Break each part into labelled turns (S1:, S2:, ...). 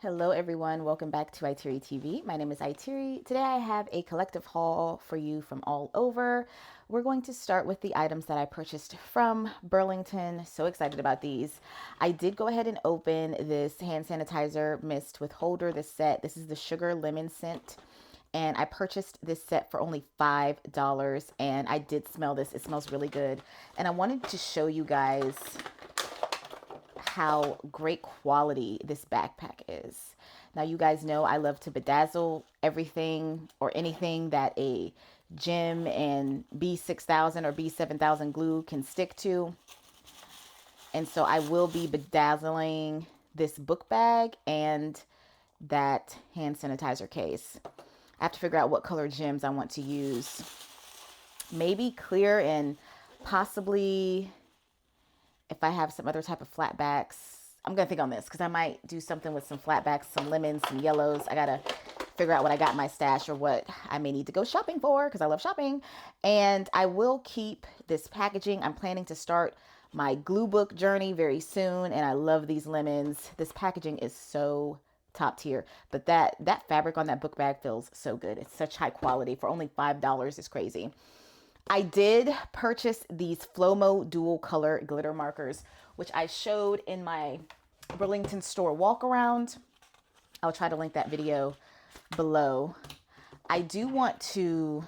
S1: Hello everyone, welcome back to IteariTV. My name is Iteari. Today I have a collective haul for you from all over. We're going to start with the items that I purchased from Burlington. So excited about these. I did go ahead and open this hand sanitizer mist with holder, this set. This is the sugar lemon scent. And I purchased this set for only $5 and I did smell this. It smells really good. And I wanted to show you guys how great quality this backpack is. Now, you guys know I love to bedazzle everything or anything that a gem and B6000 or B7000 glue can stick to. And so I will be bedazzling this book bag and that hand sanitizer case. I have to figure out what color gems I want to use. Maybe clear and possibly, if I have some other type of flatbacks, I'm going to think on this because I might do something with some flatbacks, some lemons, some yellows. I got to figure out what I got in my stash or what I may need to go shopping for because I love shopping. And I will keep this packaging. I'm planning to start my glue book journey very soon. And I love these lemons. This packaging is so top tier. But that fabric on that book bag feels so good. It's such high quality for only $5. Is crazy. I did purchase these Flomo dual color glitter markers, which I showed in my Burlington store walk around. I'll try to link that video below. I do want to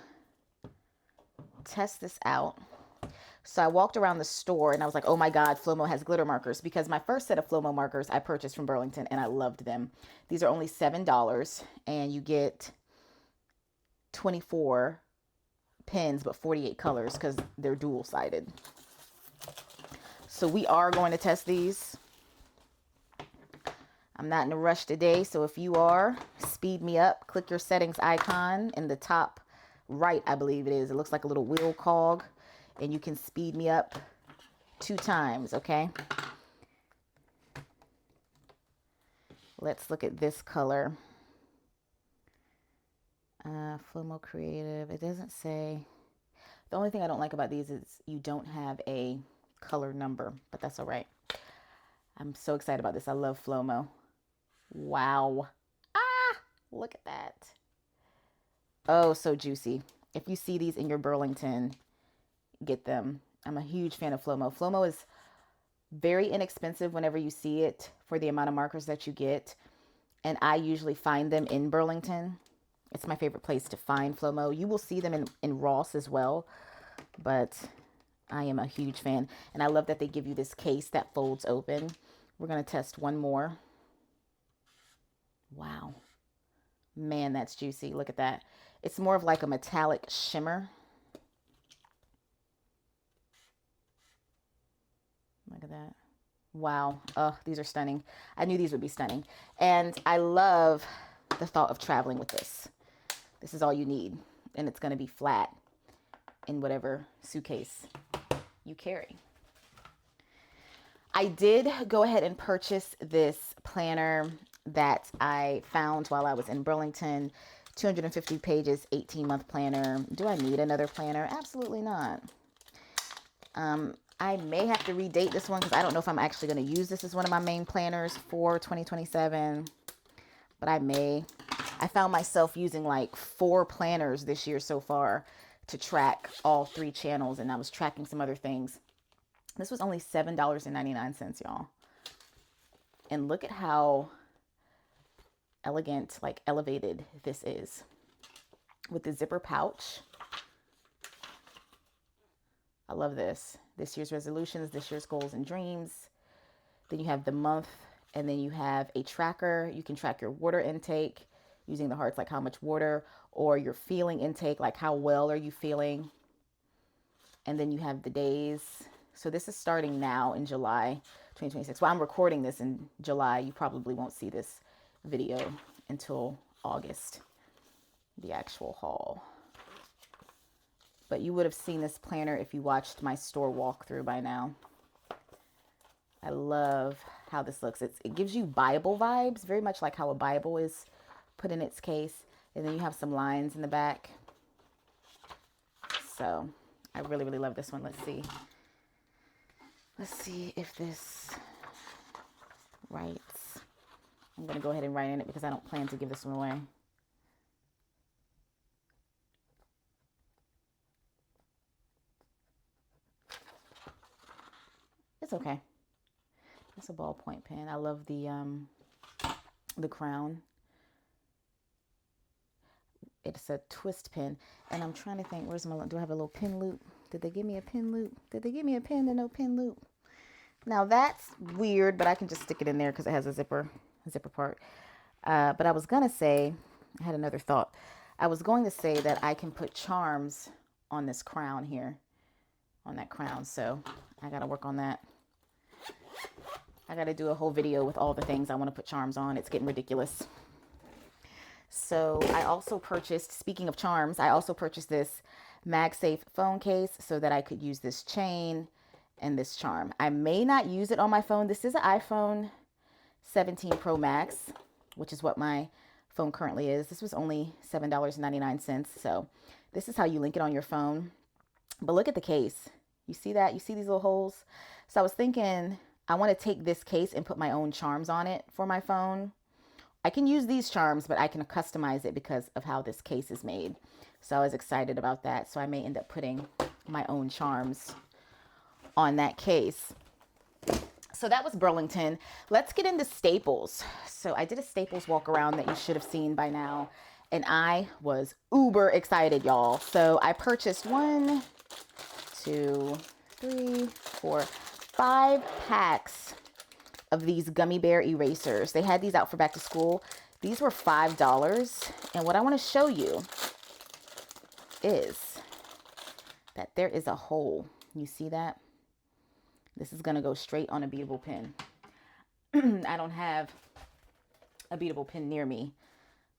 S1: test this out. So I walked around the store and I was like, oh my God, Flomo has glitter markers, because my first set of Flomo markers I purchased from Burlington and I loved them. These are only $7 and you get 24 pens, but 48 colors because they're dual sided. So we are going to test these. I'm not in a rush today, so if you are, speed me up. Click your settings icon in the top right, I believe it is. It looks like a little wheel cog, and you can speed me up 2 times, okay? Let's look at this color. Flomo Creative. It doesn't say. The only thing I don't like about these is you don't have a color number, but that's all right. I'm so excited about this. I love Flomo. Wow. Ah, look at that. Oh, so juicy. If you see these in your Burlington, get them. I'm a huge fan of Flomo. Flomo is very inexpensive whenever you see it for the amount of markers that you get. And I usually find them in Burlington. It's my favorite place to find Flomo. You will see them in Ross as well, but I am a huge fan. And I love that they give you this case that folds open. We're going to test one more. Wow. Man, that's juicy. Look at that. It's more of like a metallic shimmer. Look at that. Wow. Oh, these are stunning. I knew these would be stunning. And I love the thought of traveling with this. This is all you need, and it's going to be flat in whatever suitcase you carry. I did go ahead and purchase this planner that I found while I was in Burlington. 250 pages, 18-month planner. Do I need another planner? Absolutely not. I may have to redate this one because I don't know if I'm actually going to use this as one of my main planners for 2027, but I may. I found myself using like 4 planners this year so far to track all 3 channels, and I was tracking some other things. This was only $7.99, y'all. And look at how elegant, like elevated this is with the zipper pouch. I love this. This year's resolutions, this year's goals and dreams. Then you have the month, and then you have a tracker. You can track your water intake using the hearts, like how much water, or your feeling intake, like how well are you feeling. And then you have the days. So this is starting now in July 2026. Well, I'm recording this in July. You probably won't see this video until August, the actual haul. But you would have seen this planner if you watched my store walkthrough by now. I love how this looks. It gives you Bible vibes, very much like how a Bible is put in its case. And then you have some lines in the back. So I really, really love this one. Let's see. Let's see if this writes. I'm going to go ahead and write in it because I don't plan to give this one away. It's okay. It's a ballpoint pen. I love the crown. It's a twist pen. And I'm trying to think, where's my, do I have a little pin loop? Did they give me a pin loop? Did they give me a pin and no pin loop? Now that's weird, but I can just stick it in there because it has a zipper part. But I was going to say, I had another thought. I was going to say that I can put charms on this crown here, on that crown. So I got to work on that. I got to do a whole video with all the things I want to put charms on. It's getting ridiculous. So I also purchased, speaking of charms, I also purchased this MagSafe phone case so that I could use this chain and this charm. I may not use it on my phone. This is an iPhone 17 Pro Max, which is what my phone currently is. This was only $7.99. So this is how you link it on your phone. But look at the case. You see that? You see these little holes? So I was thinking I want to take this case and put my own charms on it for my phone. I can use these charms, but I can customize it because of how this case is made. So I was excited about that. So I may end up putting my own charms on that case. So that was Burlington. Let's get into Staples. So I did a Staples walk around that you should have seen by now. And I was uber excited, y'all. So I purchased 1, 2, 3, 4, 5 packs of these gummy bear erasers. They had these out for back to school. These were $5. And what I want to show you is that there is a hole. You see that? This is going to go straight on a beadable pen. I don't have a beadable pen near me,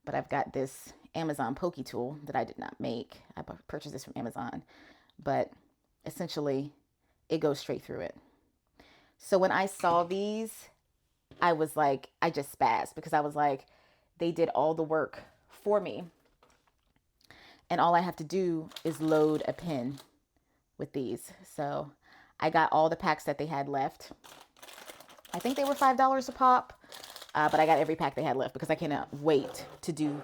S1: but I've got this Amazon Pokey tool that I did not make. I purchased this from Amazon, but essentially it goes straight through it. So when I saw these, I was like, I just spazzed because I was like, they did all the work for me. And all I have to do is load a pen with these. So I got all the packs that they had left. I think they were $5 a pop, but I got every pack they had left because I cannot wait to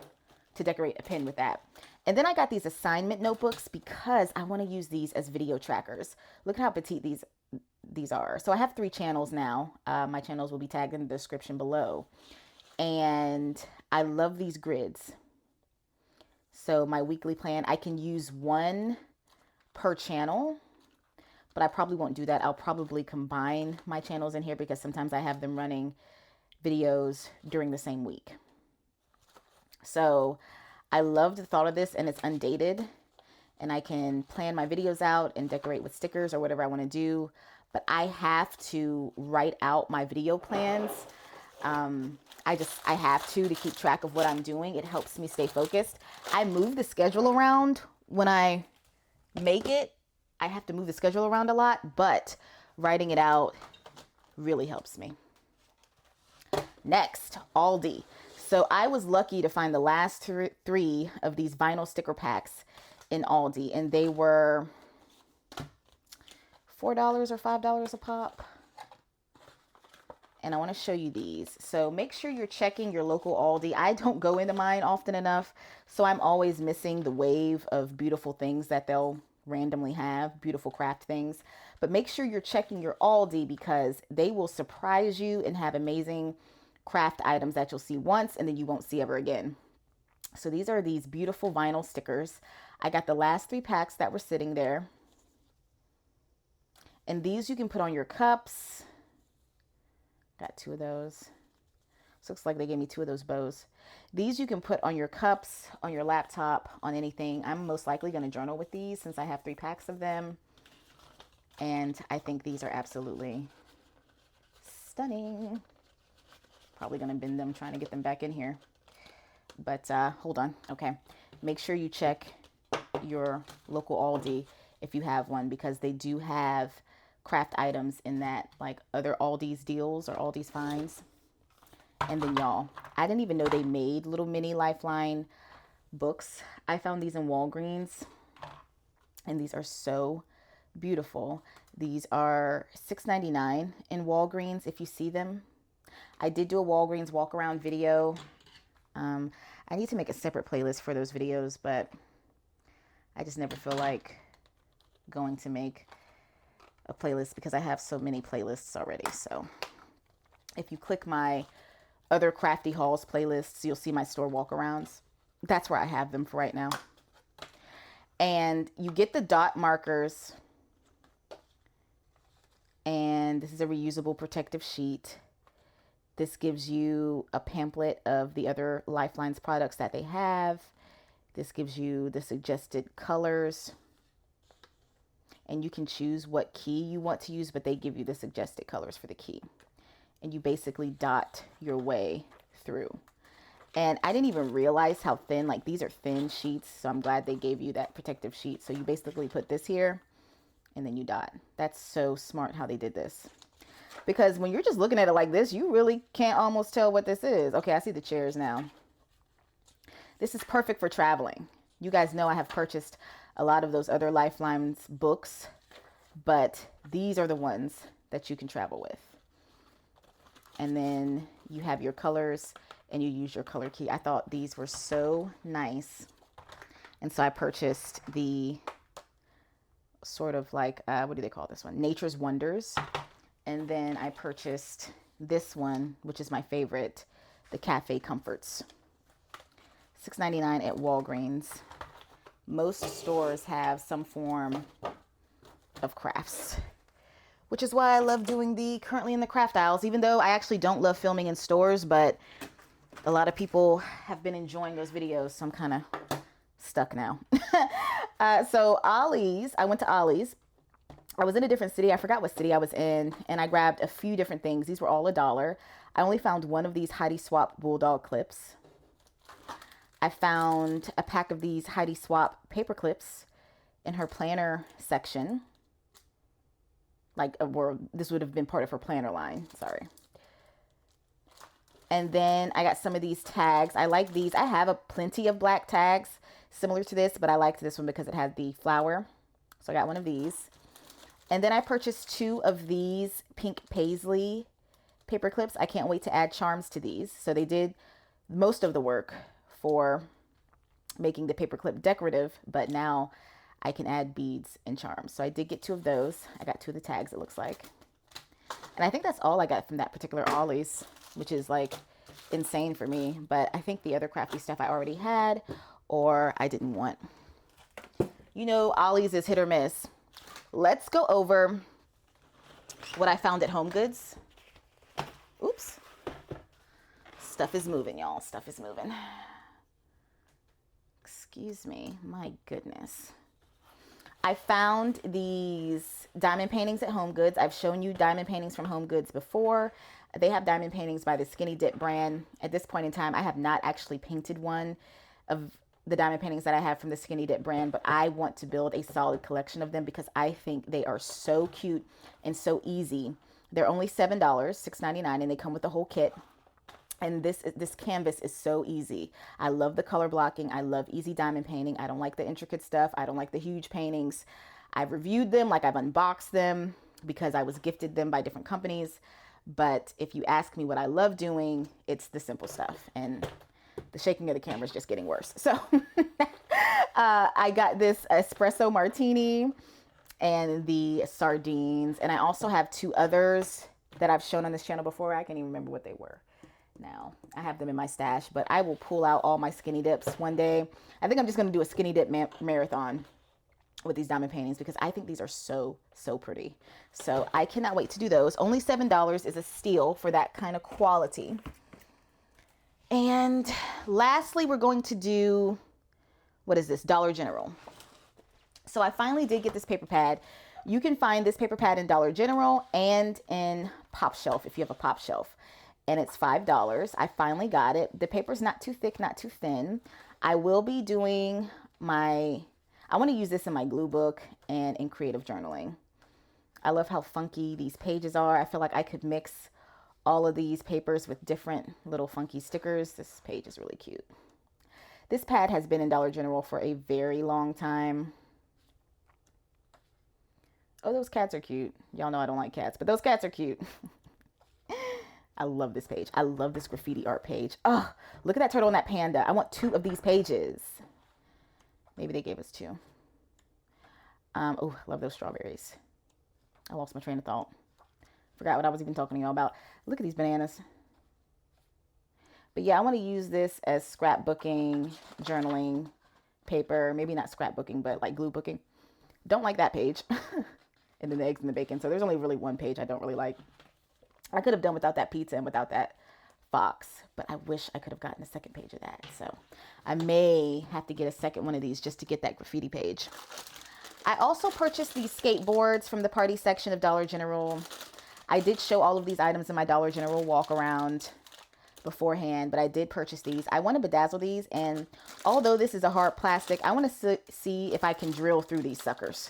S1: decorate a pen with that. And then I got these assignment notebooks because I want to use these as video trackers. Look how petite these are. So I have 3 channels now. My channels will be tagged in the description below. And I love these grids. So my weekly plan, I can use 1 per channel, but I probably won't do that. I'll probably combine my channels in here because sometimes I have them running videos during the same week. So I love the thought of this, and it's undated, and I can plan my videos out and decorate with stickers or whatever I want to do. But I have to write out my video plans. I have to keep track of what I'm doing. It helps me stay focused. I move the schedule around when I make it. I have to move the schedule around a lot, but writing it out really helps me. Next, Aldi. So I was lucky to find the last 3 of these vinyl sticker packs in Aldi, and they were $4 or $5 a pop. And I want to show you these. So make sure you're checking your local Aldi. I don't go into mine often enough, so I'm always missing the wave of beautiful things that they'll randomly have, beautiful craft things. But make sure you're checking your Aldi because they will surprise you and have amazing craft items that you'll see once and then you won't see ever again. So these are these beautiful vinyl stickers. I got the last 3 packs that were sitting there. And these you can put on your cups. Got 2 of those. This looks like they gave me 2 of those bows. These you can put on your cups, on your laptop, on anything. I'm most likely going to journal with these since I have 3 packs of them. And I think these are absolutely stunning. Probably going to bend them trying to get them back in here. But hold on. Okay. Make sure you check your local Aldi if you have one because they do have craft items in that, like other Aldi's deals or Aldi's finds. And then y'all, I didn't even know they made little mini Lifeline books. I found these in Walgreens and these are so beautiful. These are $6.99 in Walgreens if you see them. I did do a Walgreens walk around video. I need to make a separate playlist for those videos, but I just never feel like going to make a playlist because I have so many playlists already. So if you click my other Crafty hauls playlists, you'll see my store walkarounds. That's where I have them for right now. And you get the dot markers, and this is a reusable protective sheet. This gives you a pamphlet of the other Lifelines products that they have. This gives you the suggested colors, and you can choose what key you want to use, but they give you the suggested colors for the key. And you basically dot your way through. And I didn't even realize how thin, like these are thin sheets, so I'm glad they gave you that protective sheet. So you basically put this here and then you dot. That's so smart how they did this. Because when you're just looking at it like this, you really can't almost tell what this is. Okay, I see the chairs now. This is perfect for traveling. You guys know I have purchased a lot of those other Lifelines books, but these are the ones that you can travel with. And then you have your colors and you use your color key. I thought these were so nice. And so I purchased the sort of like, what do they call this one? Nature's Wonders. And then I purchased this one, which is my favorite, the Cafe Comforts. $6.99 at Walgreens. Most stores have some form of crafts, which is why I love doing the currently in the craft aisles, even though I actually don't love filming in stores, but a lot of people have been enjoying those videos, so I'm kind of stuck now. So Ollie's, I went to Ollie's. I was in a different city. I forgot what city I was in, and I grabbed a few different things. These were all $1. I only found one of these Heidi Swapp Bulldog clips. I found a pack of these Heidi Swapp paper clips in her planner section. Like, this would have been part of her planner line. Sorry. And then I got some of these tags. I like these. I have plenty of black tags similar to this, but I liked this one because it had the flower. So I got one of these. And then I purchased 2 of these pink paisley paper clips. I can't wait to add charms to these. So they did most of the work for making the paper clip decorative, but now I can add beads and charms. So I did get 2 of those. I got 2 of the tags, it looks like. And I think that's all I got from that particular Ollie's, which is like insane for me. But I think the other crafty stuff I already had or I didn't want. You know, Ollie's is hit or miss. Let's go over what I found at HomeGoods. Oops. Stuff is moving, y'all. Stuff is moving. Excuse me. My goodness. I found these diamond paintings at HomeGoods. I've shown you diamond paintings from HomeGoods before. They have diamond paintings by the Skinny Dip brand. At this point in time, I have not actually painted one of the diamond paintings that I have from the Skinny Dip brand, but I want to build a solid collection of them because I think they are so cute and so easy. They're only $7, $6.99, and they come with the whole kit. And this canvas is so easy. I love the color blocking. I love easy diamond painting. I don't like the intricate stuff. I don't like the huge paintings. I've reviewed them, like I've unboxed them because I was gifted them by different companies. But if you ask me what I love doing, it's the simple stuff. And the shaking of the camera is just getting worse. So I got this espresso martini and the sardines. And I also have 2 others that I've shown on this channel before. I can't even remember what they were. Now I have them in my stash, but I will pull out all my Skinny Dips one day. I think I'm just going to do a Skinny Dip marathon with these diamond paintings because I think these are so pretty. So I cannot wait to do those. Only $7 is a steal for that kind of quality. And lastly, we're going to do, what is this? Dollar General. So I finally did get this paper pad. You can find this paper pad in Dollar General and in Pop Shelf if you have a Pop Shelf. And it's $5. I finally got it. The paper's not too thick, not too thin. I will be doing I want to use this in my glue book and in creative journaling. I love how funky these pages are. I feel like I could mix all of these papers with different little funky stickers. This page is really cute. This pad has been in Dollar General for a very long time. Oh, those cats are cute. Y'all know I don't like cats, but those cats are cute. I love this page. I love this graffiti art page. Oh, look at that turtle and that panda. I want 2 of these pages. Maybe they gave us 2. Oh, love those strawberries. I lost my train of thought. Forgot what I was even talking to y'all about. Look at these bananas. But yeah, I want to use this as scrapbooking, journaling paper. Maybe not scrapbooking, but like glue booking. Don't like that page. And then the eggs and the bacon. So there's only really one page I don't really like. I could have done without that pizza and without that fox, but I wish I could have gotten a second page of that. So I may have to get a second one of these just to get that graffiti page. I also purchased these skateboards from the party section of Dollar General. I did show all of these items in my Dollar General walk around beforehand, but I did purchase these. I want to bedazzle these, and although this is a hard plastic, I want to see if I can drill through these suckers.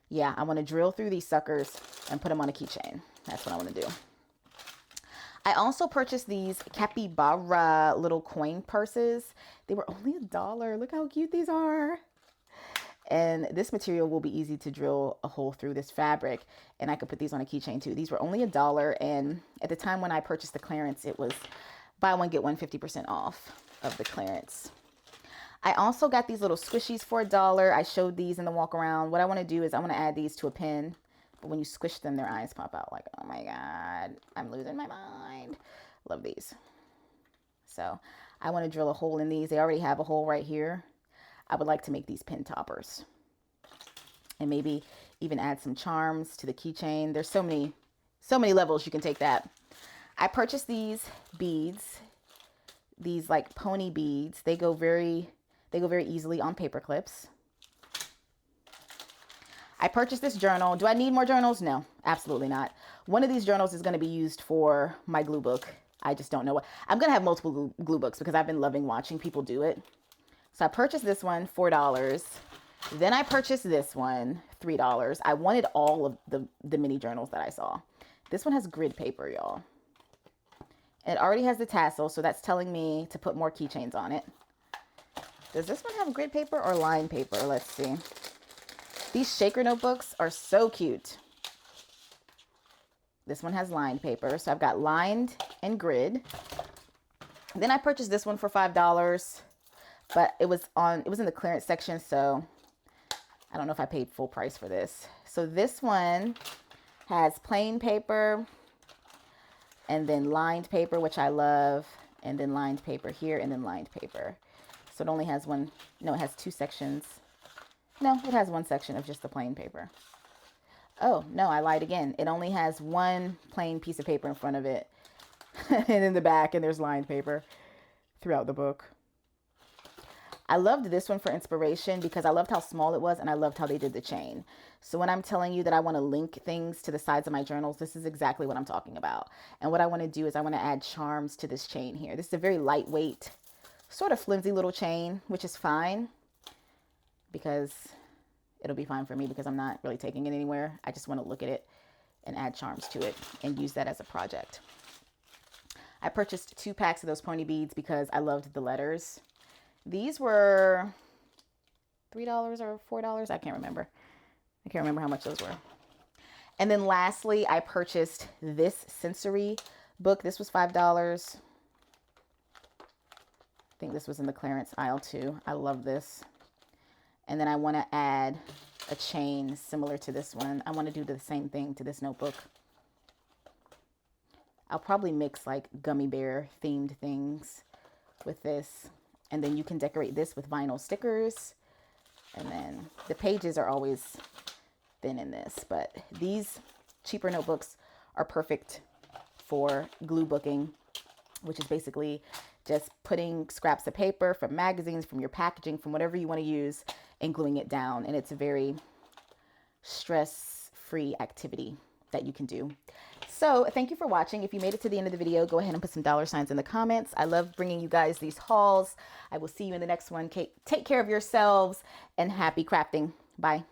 S1: Yeah, I want to drill through these suckers and put them on a keychain. That's what I want to do. I also purchased these capybara little coin purses. They were only $1. Look how cute these are. And this material will be easy to drill a hole through this fabric. And I could put these on a keychain too. These were only $1. And at the time when I purchased the clearance, it was buy one, get one 50% off of the clearance. I also got these little squishies for $1. I showed these in the walk around. What I want to do is I want to add these to a pin. But when you squish them, their eyes pop out like, oh my God, I'm losing my mind. Love these. So I want to drill a hole in these. They already have a hole right here. I would like to make these pin toppers. And maybe even add some charms to the keychain. There's so many levels you can take that. I purchased these beads. These like pony beads. They go very easily on paper clips. I purchased this journal. Do I need more journals? No, absolutely not. One of these journals is going to be used for my glue book. I just don't know what. I'm going to have multiple glue books because I've been loving watching people do it. So I purchased this one, $4. Then I purchased this one, $3. I wanted all of the mini journals that I saw. This one has grid paper, y'all. It already has the tassel, so that's telling me to put more keychains on it. Does this one have grid paper or line paper? Let's see. These shaker notebooks are so cute. This one has lined paper. So I've got lined and grid. Then I purchased this one for $5, but it was in the clearance section. So I don't know if I paid full price for this. So this one has plain paper and then lined paper, which I love. And then lined paper here and then lined paper. So it only has one, no, it has 2 sections. No, it has 1 section of just the plain paper. Oh, no, I lied again. It only has 1 plain piece of paper in front of it. And in the back, and there's lined paper throughout the book. I loved this one for inspiration because I loved how small it was and I loved how they did the chain. So when I'm telling you that I want to link things to the sides of my journals, this is exactly what I'm talking about. And what I want to do is I want to add charms to this chain here. This is a very lightweight, sort of flimsy little chain, which is fine. Because it'll be fine for me because I'm not really taking it anywhere. I just want to look at it and add charms to it and use that as a project. I purchased 2 packs of those pony beads because I loved the letters. These were $3 or $4. I can't remember. I can't remember how much those were. And then lastly, I purchased this sensory book. This was $5. I think this was in the clearance aisle too. I love this. And then I want to add a chain similar to this one. I want to do the same thing to this notebook. I'll probably mix like gummy bear themed things with this. And then you can decorate this with vinyl stickers. And then the pages are always thin in this. But these cheaper notebooks are perfect for glue booking, which is basically just putting scraps of paper from magazines, from your packaging, from whatever you want to use, and gluing it down. And it's a very stress-free activity that you can do. So thank you for watching. If you made it to the end of the video, go ahead and put some $signs in the comments. I love bringing you guys these hauls. I will see you in the next one. Take care of yourselves and happy crafting. Bye.